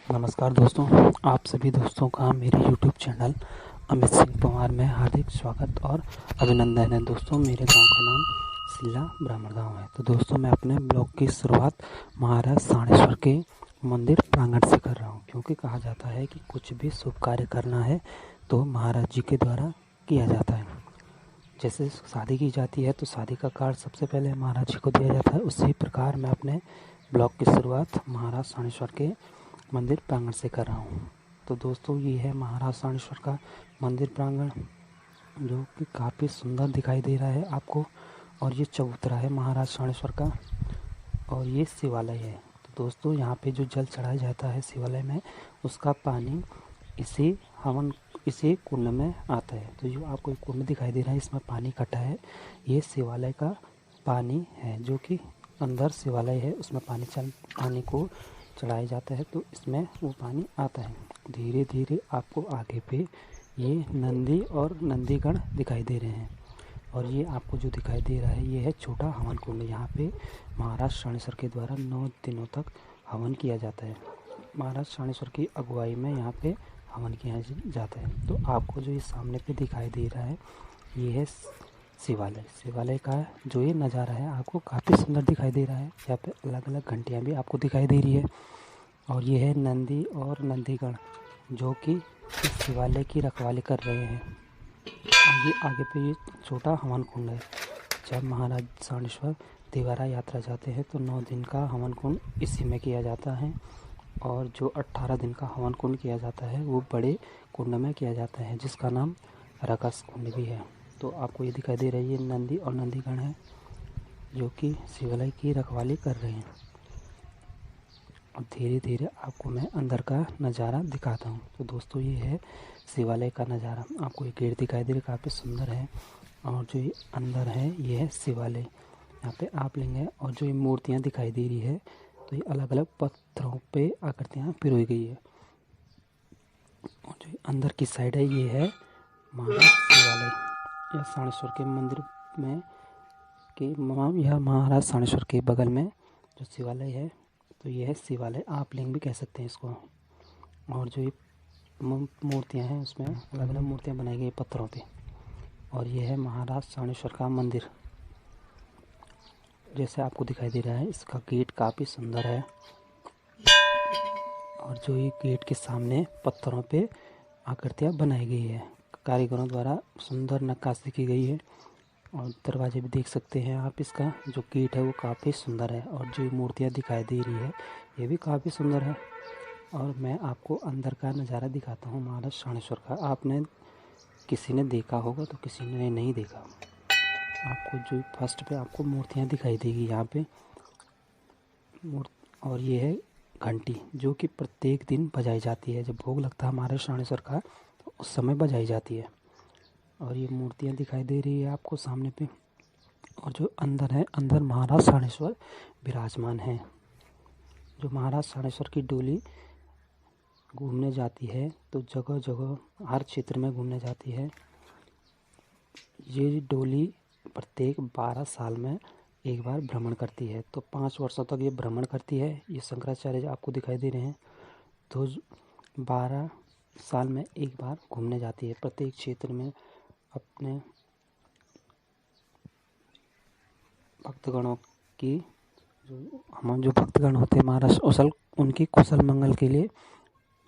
नमस्कार दोस्तों, आप सभी दोस्तों का मेरे YouTube चैनल अमित सिंह पवार में हार्दिक स्वागत और अभिनंदन है। दोस्तों, मेरे गांव का नाम सिल्ला ब्राह्मण गांव है। तो दोस्तों, मैं अपने ब्लॉग की शुरुआत महाराज साणेश्वर के मंदिर प्रांगण से कर रहा हूं, क्योंकि कहा जाता है कि कुछ भी शुभ कार्य करना है तो महाराज जी के द्वारा किया जाता है। जैसे शादी की जाती है तो शादी का कार्ड सबसे पहले महाराज जी को दिया जाता है, उसी प्रकार मैं अपने ब्लॉग की शुरुआत महाराज साणेश्वर के मंदिर प्रांगण से कर रहा हूँ। तो दोस्तों, ये है महाराज साणेश्वर का मंदिर प्रांगण, जो कि काफ़ी सुंदर दिखाई दे रहा है आपको। और ये चबूतरा है महाराज साणेश्वर का, और ये शिवालय है। तो दोस्तों, यहाँ पे जो जल चढ़ाया जाता है शिवालय में, उसका पानी इसी कुंड में आता है। तो जो आपको एक कुंड दिखाई दे रहा है, इसमें पानी इकट्ठा है, ये शिवालय का पानी है, जो कि अंदर शिवालय है, उसमें पानी को चढ़ाया जाता है, तो इसमें वो पानी आता है। धीरे धीरे आपको आगे पे ये नंदी और नंदीगण दिखाई दे रहे हैं। और ये आपको जो दिखाई दे रहा है, ये है छोटा हवन कुंड। यहाँ पे महाराज साणेश्वर के द्वारा 9 दिनों तक हवन किया जाता है। महाराज साणेश्वर की अगुवाई में यहाँ पे हवन किया जाता है। तो आपको जो ये सामने पे दिखाई दे रहा है, ये है शिवालय का जो ये नज़ारा है, आपको काफ़ी सुंदर दिखाई दे रहा है। यहाँ पे अलग अलग घंटियाँ भी आपको दिखाई दे रही है। और ये है नंदी और नंदीगण, जो कि इस शिवालय की रखवाली कर रहे हैं। और ये आगे पे ये छोटा हवन कुंड है। जब महाराज साणेश्वर तिवारा यात्रा जाते हैं तो 9 दिन का हवन कुंड इसी में किया जाता है, और जो 18 दिन का हवन कुंड किया जाता है वो बड़े कुंड में किया जाता है, जिसका नाम रकस कुंड भी है। तो आपको ये दिखाई दे रही है नंदी और नंदीगण है, जो कि शिवालय की रखवाली कर रहे हैं। और धीरे धीरे आपको मैं अंदर का नज़ारा दिखाता हूँ। तो दोस्तों, ये है शिवालय का नज़ारा। आपको ये गेट दिखाई दे रहा है, काफ़ी सुंदर है। और जो ये अंदर है, ये है शिवालय। यहाँ पे आप लेंगे, और जो ये मूर्तियाँ दिखाई दे रही है, तो ये अलग अलग पत्थरों पे आकृतियाँ पिरोई गई है। और जो अंदर की साइड है, ये है महाराज शिवालय। यह साणेश्वर के मंदिर में यह महाराज साणेश्वर के बगल में जो शिवालय है, तो ये है शिवालय, आप लिंग भी कह सकते हैं इसको। और जो ये मूर्तियाँ हैं, उसमें अलग अलग मूर्तियाँ बनाई गई पत्थरों पे। और ये है महाराज साणेश्वर का मंदिर, जैसे आपको दिखाई दे रहा है। इसका गेट काफ़ी सुंदर है, और जो ये गेट के सामने पत्थरों पे आकृतियाँ बनाई गई है, कारीगरों द्वारा सुंदर नक्काशी की गई है। और दरवाजे भी देख सकते हैं आप। इसका जो गेट है वो काफ़ी सुंदर है, और जो मूर्तियाँ दिखाई दे रही है, ये भी काफ़ी सुंदर है। और मैं आपको अंदर का नज़ारा दिखाता हूँ महाराज साणेश्वर का। आपने किसी ने देखा होगा तो किसी ने नहीं देखा। आपको जो फर्स्ट पे आपको मूर्तियाँ दिखाई देगी यहाँ पे और ये है घंटी, जो कि प्रत्येक दिन बजाई जाती है। जब भोग लगता है महाराज साणेश्वर का, तो उस समय बजाई जाती है। और ये मूर्तियाँ दिखाई दे रही है आपको सामने पे। और जो अंदर है, अंदर महाराज साणेश्वर विराजमान हैं। जो महाराज साणेश्वर की डोली घूमने जाती है, तो जगह जगह हर क्षेत्र में घूमने जाती है। ये डोली प्रत्येक 12 साल में एक बार भ्रमण करती है, तो 5 वर्षों तक ये भ्रमण करती है। ये शंकराचार्य आपको दिखाई दे रहे हैं। तो 12 साल में एक बार घूमने जाती है प्रत्येक क्षेत्र में। अपने भक्तगणों की जो भक्तगण होते हैं महाराज, उनकी कुशल मंगल के लिए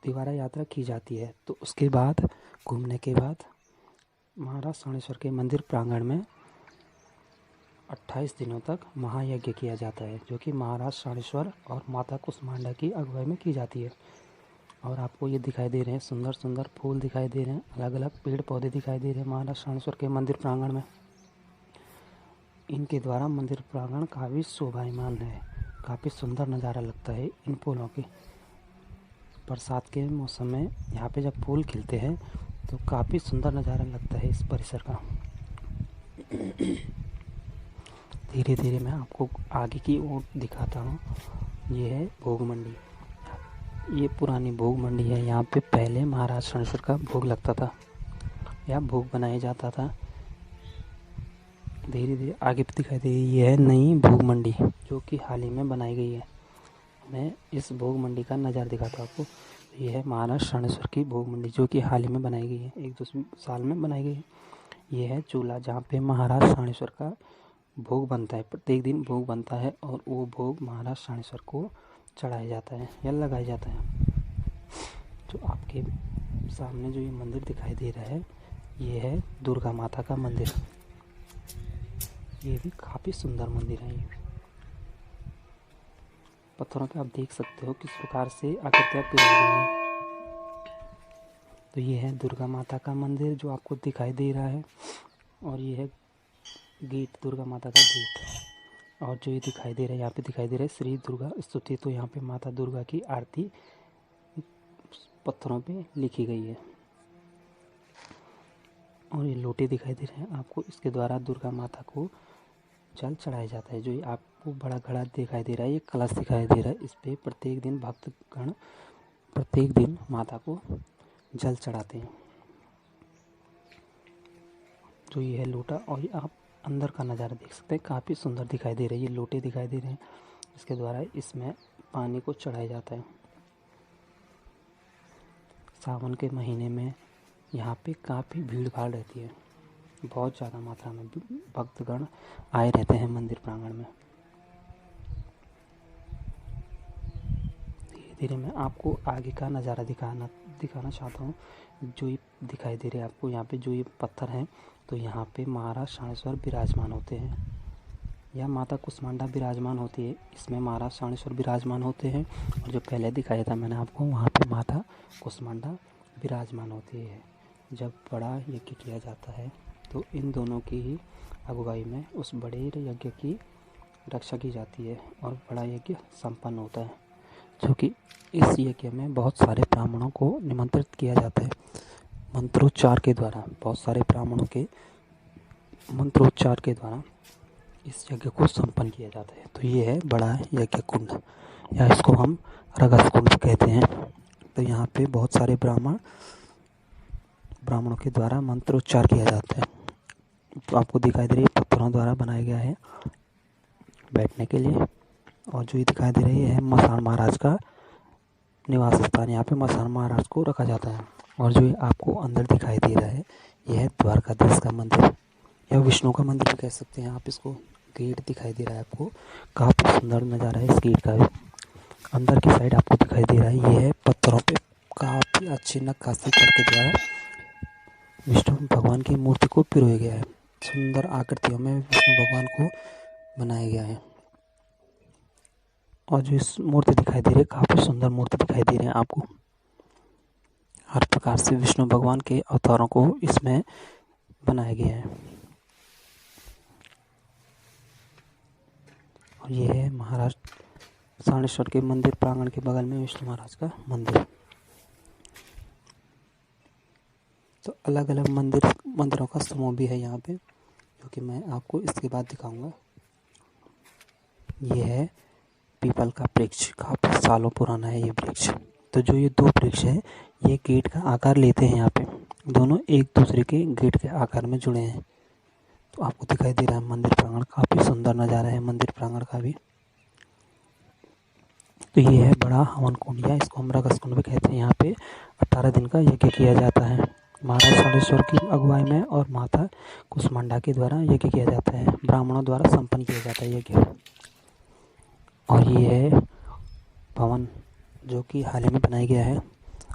तिवारा यात्रा की जाती है। तो उसके बाद घूमने के बाद महाराज साणेश्वर के मंदिर प्रांगण में 28 दिनों तक महायज्ञ किया जाता है, जो कि महाराज साणेश्वर और माता कुसमांडा की अगुवाई में की जाती है। और आपको ये दिखाई दे रहे हैं सुंदर सुंदर फूल दिखाई दे रहे हैं, अलग अलग पेड़ पौधे दिखाई दे रहे हैं महाराज साणेश्वर के मंदिर प्रांगण में। इनके द्वारा मंदिर प्रांगण काफ़ी शोभायमान है, काफ़ी सुंदर नज़ारा लगता है इन फूलों की। बरसात के मौसम में यहाँ पे जब फूल खिलते हैं तो काफ़ी सुंदर नज़ारा लगता है इस परिसर का। धीरे धीरे मैं आपको आगे की ओर दिखाता हूँ। ये है भोग मंडी। ये पुरानी भोग मंडी है। यहाँ पे पहले महाराज साणेश्वर का भोग लगता था, यहाँ भोग बनाया जाता था। धीरे धीरे आगे पे दिखाई दे रही है नई भोग मंडी, जो कि हाल ही में बनाई गई है। मैं इस भोग मंडी का नज़ारा दिखाता हूँ आपको। ये है महाराज शाणेश्वर की भोग मंडी, जो कि हाल ही में बनाई गई है, 1-2 साल में बनाई गई है। ये है चूल्हा जहाँ पे महाराज शाणेश्वर का भोग बनता है। प्रत्येक दिन भोग बनता है और वो भोग महाराज शाणेश्वर को चढ़ाया जाता है या लगाया जाता है। जो आपके सामने जो ये मंदिर दिखाई दे रहा है, ये है दुर्गा माता का मंदिर। ये भी काफ़ी सुंदर मंदिर है। ये पत्थरों पे आप देख सकते हो किस प्रकार से आकृतियाँ पिरोई गई हैं। तो ये है दुर्गा माता का मंदिर जो आपको दिखाई दे रहा है, और ये है गेट, दुर्गा माता का गेट। और जो ये दिखाई दे रहा है, यहाँ पे दिखाई दे रहा है श्री दुर्गा स्तुति। तो यहाँ पे माता दुर्गा की आरती पत्थरों पे लिखी गई है। और ये लोटे दिखाई दे रहे हैं आपको, इसके द्वारा दुर्गा माता को जल चढ़ाया जाता है। जो ये आपको बड़ा घड़ा दिखाई दे रहा है, ये कलश दिखाई दे रहा है, इस पे प्रत्येक दिन भक्तगण प्रत्येक दिन माता को जल चढ़ाते हैं। जो ये है लोटा, और आप अंदर का नज़ारा देख सकते हैं, काफ़ी सुंदर दिखाई दे रहा है। ये लोटे दिखाई दे रहे हैं, इसके द्वारा इसमें पानी को चढ़ाया जाता है। सावन के महीने में यहाँ पे काफ़ी भीड़ भाड़ रहती है, बहुत ज़्यादा मात्रा में भक्तगण आए रहते हैं मंदिर प्रांगण में। धीरे धीरे मैं आपको आगे का नज़ारा दिखाना चाहता हूँ। जो ये दिखाई दे रहे हैं आपको, यहाँ पे जो ये पत्थर हैं, तो यहाँ पे महाराज शाणेश्वर विराजमान होते हैं या माता कुष्मांडा विराजमान होती है। इसमें महाराज शाणेश्वर विराजमान होते हैं, और जो पहले दिखाया था मैंने आपको, वहाँ पे माता कुष्मांडा विराजमान होती है। जब बड़ा यज्ञ किया जाता है तो इन दोनों की ही अगुवाई में उस बड़े यज्ञ की रक्षा की जाती है और बड़ा यज्ञ संपन्न होता है। जो कि इस यज्ञ में बहुत सारे ब्राह्मणों को निमंत्रित किया जाता है मंत्रोच्चार के द्वारा। बहुत सारे ब्राह्मणों के मंत्रोच्चार के द्वारा इस यज्ञ को संपन्न किया जाता है। तो ये है बड़ा यज्ञ कुंड, या इसको हम रगस कुंड कहते हैं। तो यहाँ पे बहुत सारे ब्राह्मणों के द्वारा मंत्रोच्चार किया जाता है। तो आपको दिखाई दे रही है पत्थरों द्वारा बनाया गया है बैठने के लिए। और जो ये दिखाई दे रही है मसान महाराज का निवास स्थान, यहाँ पे मसान महाराज को रखा जाता है। और जो ये आपको अंदर दिखाई दे रहा है, यह है द्वारकाधीश का मंदिर या विष्णु का मंदिर भी कह सकते हैं आप इसको। गेट दिखाई दे रहा है आपको, काफ़ी सुंदर नज़ारा है इस गेट का भी। अंदर की साइड आपको दिखाई दे रहा है, ये है पत्थरों पे काफ़ी अच्छी नक्काशी करके द्वारा विष्णु भगवान की मूर्ति को पिरोया गया है। सुंदर आकृतियों में विष्णु भगवान को बनाया गया है। और जो इस मूर्ति दिखाई दे रही है, काफ़ी सुंदर मूर्ति दिखाई दे रही है आपको। हर प्रकार से विष्णु भगवान के अवतारों को इसमें बनाया गया है। और ये है महाराज शाणेश्वर के मंदिर प्रांगण के बगल में विष्णु महाराज का मंदिर। तो अलग अलग मंदिरों का समूह भी है यहाँ पे, जो कि मैं आपको इसके बाद दिखाऊंगा। ये है पीपल का वृक्ष, काफ़ी सालों पुराना है ये वृक्ष। तो जो ये 2 वृक्ष है, ये गेट का आकार लेते हैं। यहाँ पे दोनों एक दूसरे के गेट के आकार में जुड़े हैं। तो आपको दिखाई दे रहा है मंदिर प्रांगण, काफ़ी सुंदर नज़ारा है मंदिर प्रांगण का भी। तो ये है बड़ा हवन कुंड, या इसको हम रगस कुंड भी कहते हैं। यहाँ पे 18 दिन का यज्ञ किया जाता है महाराज शाणेश्वर की अगुवाई में, और माता कुष्मांडा के द्वारा यज्ञ किया जाता है, ब्राह्मणों द्वारा संपन्न किया जाता है यज्ञ। और ये है भवन जो कि हाल ही में बनाया गया है।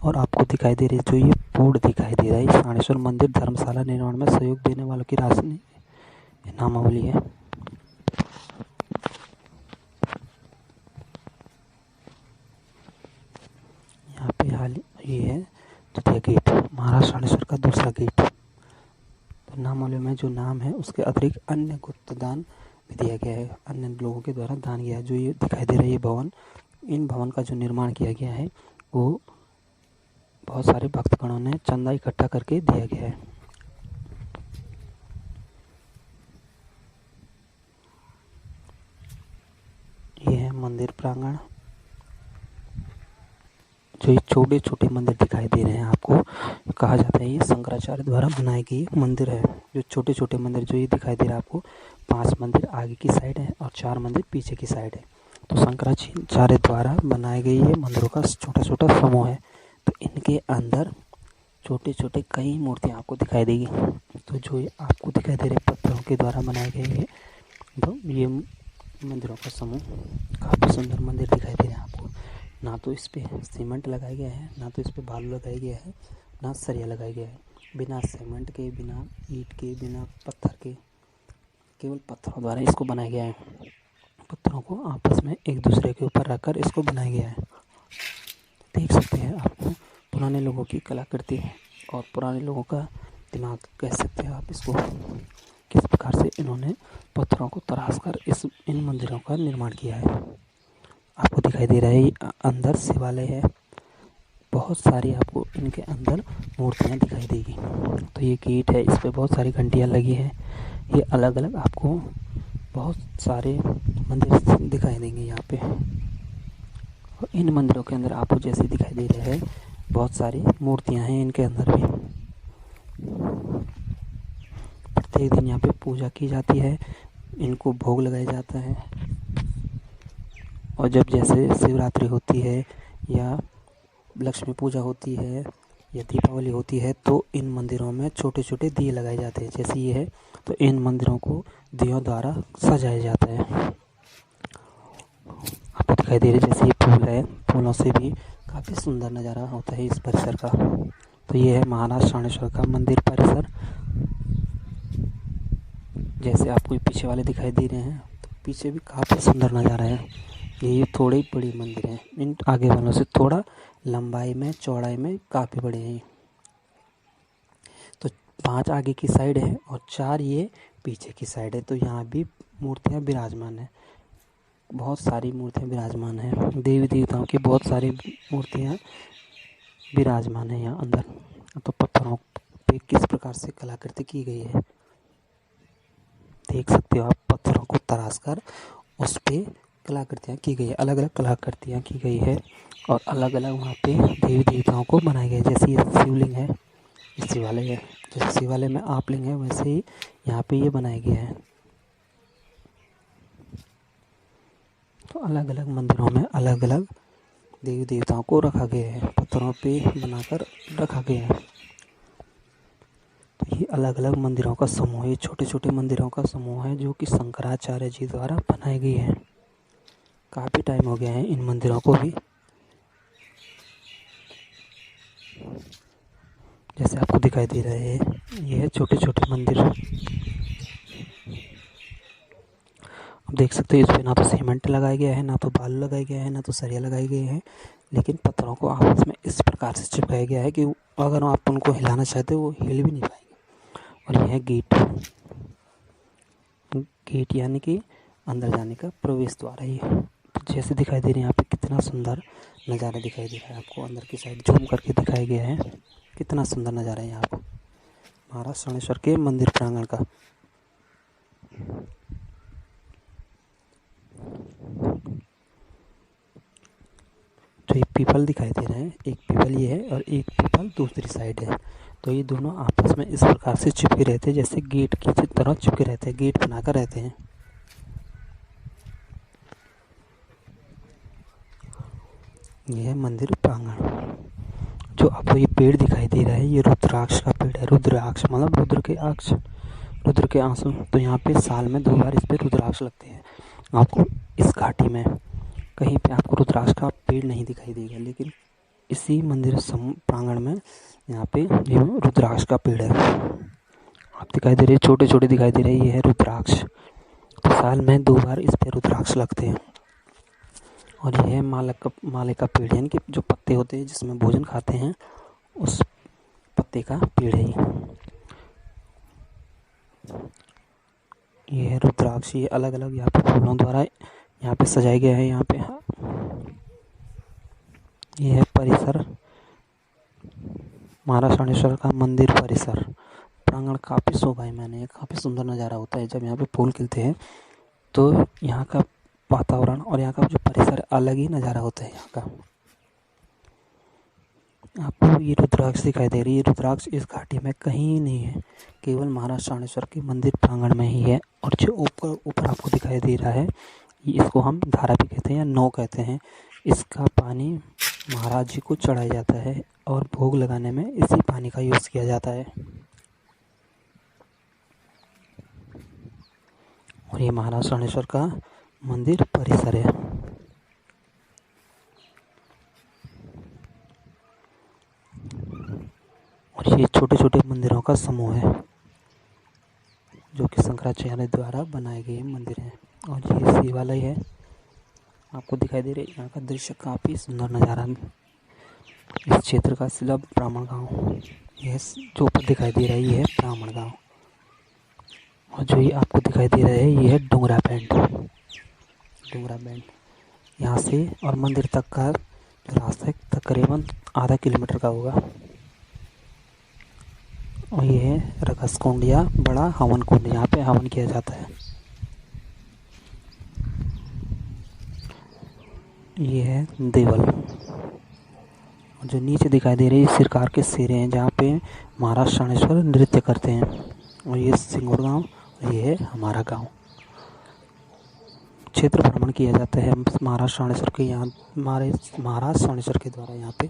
और आपको दिखाई दे रही है जो ये बोर्ड दिखाई दे रहा है, शाणेश्वर मंदिर धर्मशाला निर्माण में सहयोग देने वालों की राशि नामावली है। यहाँ पे ये है द्वितीय गेट, महाराज शाणेश्वर का दूसरा गेट। तो नामावली में जो नाम है उसके अतिरिक्त अन्य गुप्त दान भी दिया गया है, अन्य लोगों के द्वारा दान किया है। जो ये दिखाई दे रहा है ये भवन, इन भवन का जो निर्माण किया गया है वो बहुत सारे भक्तगणों ने चंदा इकट्ठा करके दिया गया है। ये है मंदिर प्रांगण। जो ये छोटे छोटे मंदिर दिखाई दे रहे हैं आपको, कहा जाता है ये शंकराचार्य द्वारा बनाए गए मंदिर है। जो छोटे छोटे मंदिर जो ये दिखाई दे रहा है आपको, 5 मंदिर आगे की साइड है और 4 मंदिर पीछे की साइड है। तो शंकराचार्य द्वारा बनाए गए ये मंदिरों का छोटा छोटा समूह है। तो इनके अंदर छोटे छोटे कई मूर्तियाँ आपको दिखाई देगी। तो जो ये आपको दिखाई दे रहे पत्थरों के द्वारा बनाए गए हैं, तो ये मंदिरों का समूह काफ़ी सुंदर मंदिर दिखाई दे रहा है आपको। ना तो इस पे सीमेंट लगाया गया है, ना तो इस पे बालू लगाया गया है, ना सरिया लगाया गया है। बिना सीमेंट के, बिना ईंट के, बिना पत्थर के, केवल पत्थरों द्वारा इसको बनाया गया है। पत्थरों को आपस में एक दूसरे के ऊपर रखकर इसको बनाया गया है। देख सकते हैं आपको पुराने लोगों की कलाकृति और पुराने लोगों का दिमाग कह सकते हैं आप इसको, किस प्रकार से इन्होंने पत्थरों को तराश कर इन मंदिरों का निर्माण किया है। आपको दिखाई दे रहा है अंदर शिवालय है, बहुत सारी आपको इनके अंदर मूर्तियाँ दिखाई देगी। तो ये गेट है, इस पर बहुत सारी घंटियाँ लगी हैं। ये अलग अलग आपको बहुत सारे मंदिर दिखाई देंगे यहाँ पे। और इन मंदिरों के अंदर आपको जैसे दिखाई दे रहे हैं बहुत सारी मूर्तियाँ हैं इनके अंदर भी। प्रत्येक दिन यहाँ पे पूजा की जाती है, इनको भोग लगाया जाता है। और जब जैसे शिवरात्रि होती है या लक्ष्मी पूजा होती है या दीपावली होती है तो इन मंदिरों में छोटे छोटे दिए लगाए जाते हैं। जैसे ये है तो इन मंदिरों को दियों द्वारा सजाया जाता है। आपको दिखाई दे रही है जैसे ये फूल है, फूलों से भी काफ़ी सुंदर नज़ारा होता है इस परिसर का। तो ये है महाराज शाणेश्वर का मंदिर परिसर। जैसे आपको पीछे वाले दिखाई दे रहे हैं तो पीछे भी काफ़ी सुंदर नज़ारा है। ये थोड़े बड़ी मंदिर हैं, इन आगे वालों से थोड़ा लंबाई में चौड़ाई में काफ़ी बड़े हैं। तो 5 आगे की साइड है और 4 ये पीछे की साइड है। तो यहाँ भी मूर्तियाँ विराजमान है, बहुत सारी मूर्तियाँ विराजमान हैं। देवी देवताओं की बहुत सारी मूर्तियाँ विराजमान है यहाँ अंदर। तो पत्थरों पे किस प्रकार से कलाकृति की गई है देख सकते हो आप। पत्थरों को तराश कर उस पे कलाकृतियाँ की गई है, अलग अलग कलाकृतियाँ की गई है और अलग अलग वहाँ पे देवी देवताओं को बनाया गया है। जैसे ये शिवलिंग है, ये शिवालय है, जैसे शिवालय में आप लिंग है वैसे ही यहाँ पे ये बनाया गया है। तो अलग अलग मंदिरों में अलग अलग देवी देवताओं को रखा गया है, पत्थरों पे बनाकर रखा गया है। तो ये अलग अलग मंदिरों का समूह, ये छोटे छोटे मंदिरों का समूह है जो कि शंकराचार्य जी द्वारा बनाए गए हैं। काफ़ी टाइम हो गया है इन मंदिरों को भी। जैसे आपको दिखाई दे रहे हैं ये है छोटे छोटे मंदिर। आप देख सकते हैं इस पर ना तो सीमेंट लगाया गया है, ना तो बालू लगाया गया है, ना तो सरिया लगाए गए हैं, लेकिन पत्थरों को आपस में इस प्रकार से चिपकाया गया है कि अगर आप उनको हिलाना चाहते हो वो हिल भी नहीं पाएंगे। और यह है गेट यानी कि अंदर जाने का प्रवेश द्वार है ये। तो जैसे दिखाई दे रही है यहाँ पे कितना सुंदर नज़ारा दिखाई दे रहा है आपको। अंदर की साइड जूम करके दिखाया गया है, कितना सुंदर नज़ारा है यहाँ पर महाराज शाणेश्वर के मंदिर प्रांगण का। तो एक पीपल दिखाई दे रहा है, एक पीपल ये है और एक पीपल दूसरी साइड है। तो ये दोनों आपस में इस प्रकार से चिपके रहते हैं, जैसे गेट की तरह चिपके रहते हैं, गेट बनाकर रहते हैं। यह है मंदिर प्रांगण। जो आपको ये पेड़ दिखाई दे रहा है ये रुद्राक्ष का पेड़ है। रुद्राक्ष मतलब रुद्र के आंसू। तो यहाँ पे साल में 2 बार इस पे रुद्राक्ष लगते हैं। आपको इस घाटी में कहीं पे आपको रुद्राक्ष का पेड़ नहीं दिखाई देगा, लेकिन इसी मंदिर प्रांगण में यहाँ पे ये रुद्राक्ष का पेड़ है। आप दिखाई दे रहे छोटे छोटे दिखाई दे रहे ये है रुद्राक्ष। तो साल में 2 बार इस पे रुद्राक्ष लगते हैं। और यह है माले का पेड़, यानी कि जो पत्ते होते हैं जिसमें भोजन खाते हैं उस पत्ते का पेड़ है ये है रुद्राक्ष। ये अलग अलग यहाँ पे फूलों द्वारा यहाँ पे सजाया गया है। यहाँ पे ये है परिसर, महाराज शाणेश्वर का मंदिर परिसर प्रांगण। काफ़ी शोभायमान है, काफ़ी सुंदर नज़ारा होता है जब यहाँ पे फूल खिलते हैं। तो यहाँ का वातावरण और यहाँ का जो परिसर अलग ही नज़ारा होता है यहाँ का। आपको ये रुद्राक्ष दिखाई दे रही है, रुद्राक्ष इस घाटी में कहीं नहीं है, केवल महाराज शाणेश्वर के मंदिर प्रांगण में ही है। और जो ऊपर आपको दिखाई दे रहा है इसको हम धारा भी कहते हैं या नौ कहते हैं। इसका पानी महाराज जी को चढ़ाया जाता है और भोग लगाने में इसी पानी का यूज़ किया जाता है। और ये महाराज शनेश्वर का मंदिर परिसर है। और ये छोटे छोटे मंदिरों का समूह है जो कि शंकराचार्य द्वारा बनाए गए मंदिर हैं। और ये शिवालय है, आपको दिखाई दे रहे हैं। यहाँ का दृश्य काफ़ी सुंदर नज़ारा है। इस क्षेत्र का शिला ब्राह्मण गांव, यह जो ऊपर दिखाई दे रहा है ये है ब्राह्मण गांव। और जो ये आपको दिखाई दे रहा है ये है डुंगरा बैंड। डुंगरा बैंड यहाँ से और मंदिर तक का रास्ता तकरीबन आधा किलोमीटर का होगा। और ये है रगस कुंड या बड़ा हवन कुंड, यहाँ पे हवन किया जाता है। ये है देवल। और जो नीचे दिखाई दे रही है सिरकार के सिरे हैं जहाँ पे महाराज शनेश्वर नृत्य करते हैं। और ये सिंगोर गांव, और ये है हमारा गांव। क्षेत्र भ्रमण किया जाता है महाराज शनेश्वर के यहाँ, महाराज शनेश्वर के द्वारा यहाँ पे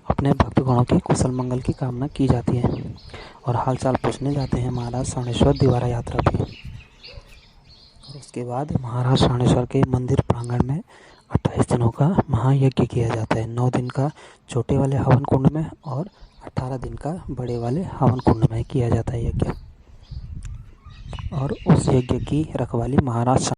अपने भक्तगणों के कुशल मंगल की कामना की जाती है। और हालचाल पूछने जाते हैं महाराज शनेश्वर द्वारा यात्रा पे। और उसके बाद महाराज शनेश्वर के मंदिर प्रांगण में 28 दिनों का महायज्ञ किया जाता है। 9 दिन का छोटे वाले हवन कुंड में और 18 दिन का बड़े वाले हवन कुंड में किया जाता है यज्ञ। और उस यज्ञ की रखवाली महाराज